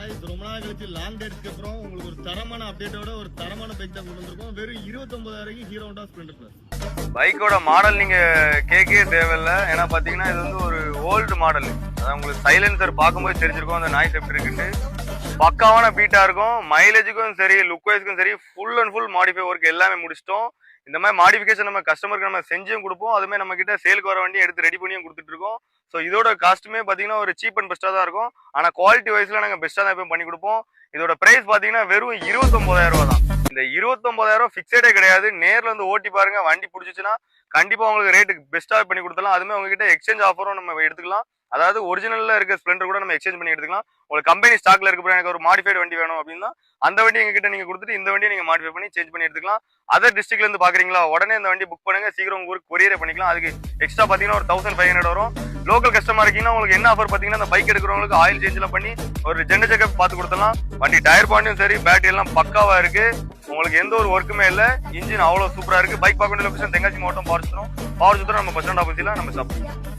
Guys ரொம்ப நாள் கழிச்சு லாங் டேட்ஸ்க்கு அப்புறம் உங்களுக்கு ஒரு தரமான அப்டேட்டோட ஒரு தரமான பைக் தான் கொண்டு வந்திருக்கோம். வெறும் 29,000 ஹீரோ ஹோண்டா ஸ்ப்ளெண்டர் பிளஸ். பைக்கோட மாடல் நீங்க கேட்கவே தேவையில்லை. ஏன்னா பாத்தீங்கன்னா இது வந்து ஒரு ஓல்டு மாடல். அதான் உங்களுக்கு சைலன்சர் பார்க்கும்போது தெரிஞ்சிருக்கும் அந்த நாய்ஸ் எப்படி இருக்குன்னு. பக்காவான பீட்டா இருக்கும். மைலேஜுக்கும் சரி லுக் வைஸ்க்கும் சரி full and full modify work எல்லாமே முடிச்சிட்டோம். இந்த மாதிரி மாடிஃபிகேஷன் நம்ம கஸ்டமருக்கு நம்ம செஞ்சும் கொடுப்போம். அதுமே நம்ம கிட்ட சேலுக்கு வர வண்டி எடுத்து ரெடி பண்ணியும் கொடுத்துட்டு இருக்கோம். ஸோ இதோட காஸ்ட்டுமே பார்த்தீங்கன்னா ஒரு சீப் அண்ட் பெஸ்ட்டாக தான் இருக்கும். ஆனால் குவாலிட்டி வைஸ்ல நாங்கள் பெஸ்ட்டாக தான் எப்பவும் பண்ணி கொடுப்போம். இதோட பிரைஸ் பார்த்தீங்கன்னா வெறும் 29,000 ரூபா தான். இந்த 29,000 ஃபிக்ஸடே கிடையாது. நேரில் வந்து ஓட்டி பாருங்க, வண்டி பிடிச்சிச்சுன்னா கண்டிப்பாக உங்களுக்கு ரேட்டுக்கு பெஸ்ட்டாக பண்ணி கொடுத்துலாம். அதுமே உங்ககிட்ட எக்ஸ்சேஞ்ச் ஆஃபரும் நம்ம எடுத்துக்கலாம். அதாவது ஒரிஜினல்ல இருக்க ஸ்ப்ளெண்டர் கூட நம்ம எக்ஸ்சேஞ்ச் பண்ணி எடுத்துக்கலாம். உங்களுக்கு கம்பெனி ஸ்டாக்ல இருக்க எனக்கு ஒரு மாடிஃபைடு வண்டி வேணும் அப்படின்னா அந்த வண்டி எங்ககிட்ட நீங்க கொடுத்துட்டு இந்த வண்டியை நீங்க மாடிஃபை பண்ணி சேஞ்ச் பண்ணி எடுத்துக்கலாம். அதர் டிஸ்ட்ரிக்ட்ல இருந்து பாக்குறீங்களா, உடனே இந்த வண்டி புக் பண்ணுங்க, சீக்கிரம் உங்க ஊருக்கு கொரியரே பண்ணிக்கலாம். அதுக்கு எக்ஸ்ட்ரா பாத்தீங்கன்னா ஒரு 1500 வரும். லோக்கல் கஸ்டமர் இருக்கீங்கன்னா உங்களுக்கு என்ன ஆஃபர் பாத்தீங்கன்னா அந்த பைக் எடுக்கிறவங்களுக்கு ஆயில் சேஞ்ச் எல்லாம் பண்ணி ஒரு ஜென்டர் செக்அப் பார்த்து கொடுத்தலாம். வண்டி டயர் பாண்டியும் சரி பேட்டரி எல்லாம் பக்காவா இருக்கு. உங்களுக்கு எந்த ஒரு ஒர்க்குமே இல்லை. இன்ஜின் அவ்வளவு சூப்பரா இருக்கு. பைக் பார்க்க வேண்டிய லொகேஷன் தென்காசி மாவட்டம் பாவச்சுத்திரம் நம்ம பஸ் ஸ்டாண்ட் ஆஃபீஸ்ல நம்ம ஸ்டாப்.